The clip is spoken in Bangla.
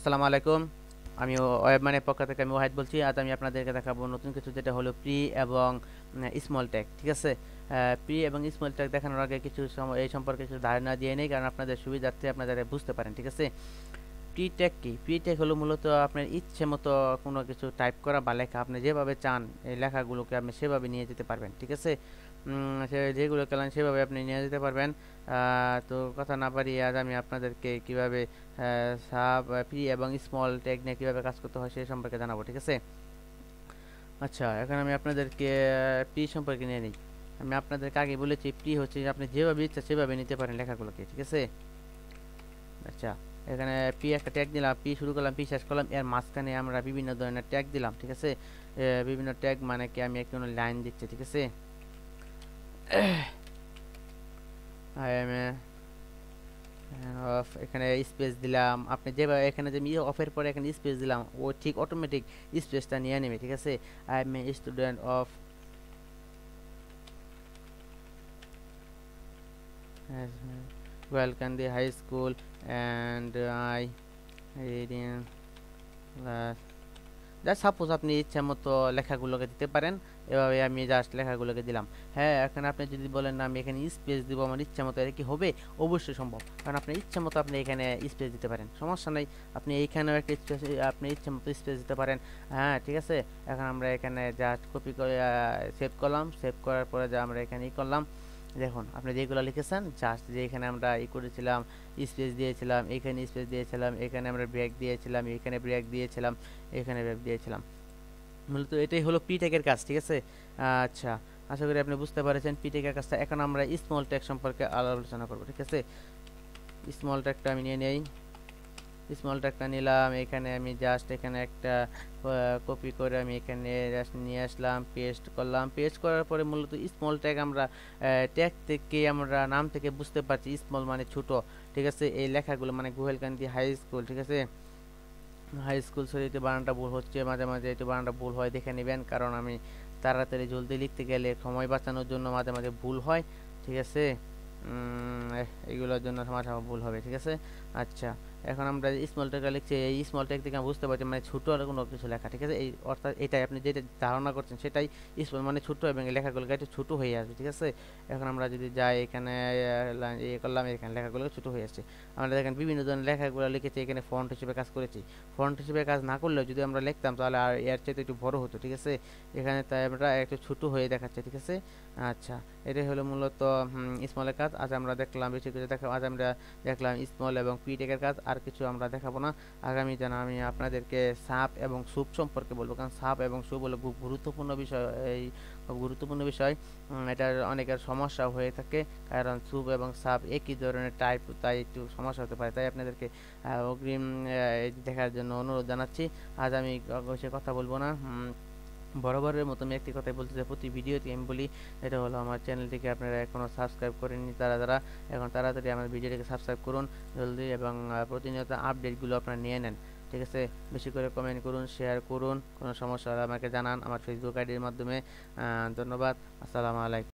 আসসালামু আলাইকুম। আমি ওয়েবম্যানের পক্ষ থেকে আমি ওয়াহিদ বলছি। আজ আমি আপনাদেরকে দেখাবো নতুন কিছু, যেটা হলো প্রি এবং স্মল ট্যাগ। ঠিক আছে? প্রি এবং স্মল ট্যাগ দেখানোর আগে কিছু এই সম্পর্কে কিছু ধারণা দিয়ে নেই, কারণ আপনাদের সুবিধার্থে আপনারা যাতে বুঝতে পারেন। ঠিক আছে? প্রি ট্যাগ কি? প্রি ট্যাগ হলো মূলত আপনার ইচ্ছে মতো কোনো কিছু টাইপ করা বা লেখা, আপনি যেভাবে চান এই লেখাগুলোকে আপনি সেভাবে নিয়ে যেতে পারবেন। ঠিক আছে? যেগুলো চালান সেভাবে আপনি নিয়ে যেতে পারবেন। তো কথা না বাড়িয়ে আজ আমি আপনাদেরকে কিভাবে সাব প্রি এবং স্মল ট্যাগ নিয়ে কীভাবে কাজ করতে হয় সেই সম্পর্কে জানাবো। ঠিক আছে? আচ্ছা, এখন আমি আপনাদেরকে প্রি সম্পর্কে নিয়ে নিই। আমি আপনাদেরকে আগে বলেছি, প্রি হচ্ছে যে আপনি যেভাবে ইচ্ছা সেভাবে নিতে পারেন লেখাগুলোকে। ঠিক আছে? আচ্ছা, এখানে পি একটা ট্যাগ দিলাম, পি শুরু করলাম, পি শেষ করলাম, এর মাঝখানে আমরা বিভিন্ন ধরনের ট্যাগ দিলাম। ঠিক আছে? বিভিন্ন ট্যাগ মানে কি, আমি একটু লাইন দিচ্ছি। ঠিক আছে? আই এম অফ, এখানে স্পেস দিলাম। আপনি যেভাবে এখানে যে অফের পরে এখানে স্পেস দিলাম, ও ঠিক অটোমেটিক স্পেসটা নিয়ে নেবে। ঠিক আছে? I am a student of Welkandi high school and I reading class. Just suppose আপনি ইচ্ছা মতো লেখাগুলোকে দিতে পারেন। এভাবে আমি জাস্ট লেখাগুলোকে দিলাম। হ্যাঁ, এখন আপনি যদি বলেন না আমি এখানে স্পেস দিব আমার ইচ্ছা মতো, এটা কি হবে? অবশ্যই সম্ভব, কারণ আপনার ইচ্ছা মতো আপনি এখানে স্পেস দিতে পারেন, সমস্যা নাই। আপনি এইখানেও একটা স্পেস, আপনি ইচ্ছা মতো স্পেস দিতে পারেন। হ্যাঁ, ঠিক আছে। এখন আমরা এখানে জাস্ট কপি করে সেভ করলাম। সেভ করার পরে যে আমরা এখানে করলাম, দেখুন আপনি যেগুলো লিখেছেন, জাস্ট যে এখানে আমরা করেছিলাম, স্পেস দিয়েছিলাম, এখানে স্পেস দিয়েছিলাম, এখানে আমরা ব্রেক দিয়েছিলাম, এখানে ব্রেক দিয়েছিলাম, এখানে ব্রেক দিয়েছিলাম। মূলত এটাই হলো পি ট্যাগের কাজ। ঠিক আছে? আচ্ছা, আশা করি আপনি বুঝতে পারছেন পি ট্যাগের কাজটা। এখন আমরা স্মল ট্যাগ সম্পর্কে আলোচনা করব। ঠিক আছে? স্মল ট্যাগটা আমি নিয়ে নেই। স্মল ট্যাগটা নিলাম, এখানে আমি জাস্ট এখানে একটা কপি করে আমি এখানে জাস্ট নিয়ে আসলাম, পেস্ট করলাম। পেস্ট করার পরে মূলত স্মল ট্যাগ আমরা ট্যাগ থেকে আমরা নাম থেকে বুঝতে পারছি স্মল মানে ছোট। ঠিক আছে? এই লেখাগুলো মানে গোহেলকান্দি হাই স্কুল। ঠিক আছে? হাই স্কুল, সরি এটি বানানটা ভুল হচ্ছে, মাঝে মাঝে এটি বানানটা ভুল হয়, দেখে নেবেন, কারণ আমি তাড়াতাড়ি জলদি লিখতে গেলে সময় বাঁচানোর জন্য মাঝে মাঝে ভুল হয়। ঠিক আছে? এগুলোর জন্য মাঝে মাঝে ভুল হবে। ঠিক আছে? আচ্ছা, এখন আমরা স্মল ট্যাগটা লিখছি, এই স্মল ট্যাগ থেকে আমি বুঝতে পারছি মানে ছোটো আর কোনো কিছু লেখা। ঠিক আছে? এই অর্থাৎ এটাই আপনি যেটা ধারণা করছেন সেটাই স্মল মানে ছোটো, এবং এই লেখাগুলো একটু ছোটো হয়ে আসবে। ঠিক আছে? এখন আমরা যদি যাই এখানে করলাম, এখানে লেখাগুলো ছোটো হয়ে আসছে। আমরা দেখেন বিভিন্ন ধরনের লেখাগুলো লিখেছি, এখানে ফন্ট হিসেবে কাজ করেছি। ফন্ট হিসেবে কাজ না করলেও যদি আমরা লিখতাম তাহলে আর এর চাইতে একটু বড় হতো। ঠিক আছে? এখানে তাই আমরা একটু ছোট হয়ে দেখাচ্ছে। ঠিক আছে? আচ্ছা, এটাই হলো মূলত স্মলের কাজ। আজ আমরা দেখলাম বেশি কিছু আজ আমরা দেখলাম স্মল এবং পি টেকের কাজ, আর কিছু আমরা দেখাবো না। আগামী দিনে আমি আপনাদেরকে সাপ এবং সুপ সম্পর্কে বলবো, কারণ সাপ এবং সুপ হলো খুব গুরুত্বপূর্ণ বিষয়। এই খুব গুরুত্বপূর্ণ বিষয়। এটার অনেকের সমস্যা হয়ে থাকে, কারণ সুপ এবং সাপ একই ধরনের টাইপ, তাই একটু সমস্যা হতে পারে। তাই আপনাদেরকে অগ্রিম দেখার জন্য অনুরোধ জানাচ্ছি। আজ আমি সে কথা বলবো না। বরাবরের মতো আমি একটি কথাই বলতে চাই, প্রতি ভিডিওতে আমি বলি, এটা হলো আমার চ্যানেলটিকে আপনারা এখনও সাবস্ক্রাইব করেননি যারা এখন তাড়াতাড়ি আমার ভিডিওটিকে সাবস্ক্রাইব করুন জলদি, এবং প্রতিনিয়ত আপডেটগুলো আপনারা নিয়ে নেন। ঠিক আছে? বেশি করে কমেন্ট করুন, শেয়ার করুন, কোনো সমস্যা হলে আমাকে জানান আমার ফেসবুক আইডির মাধ্যমে। ধন্যবাদ। আসসালামু আলাইকুম।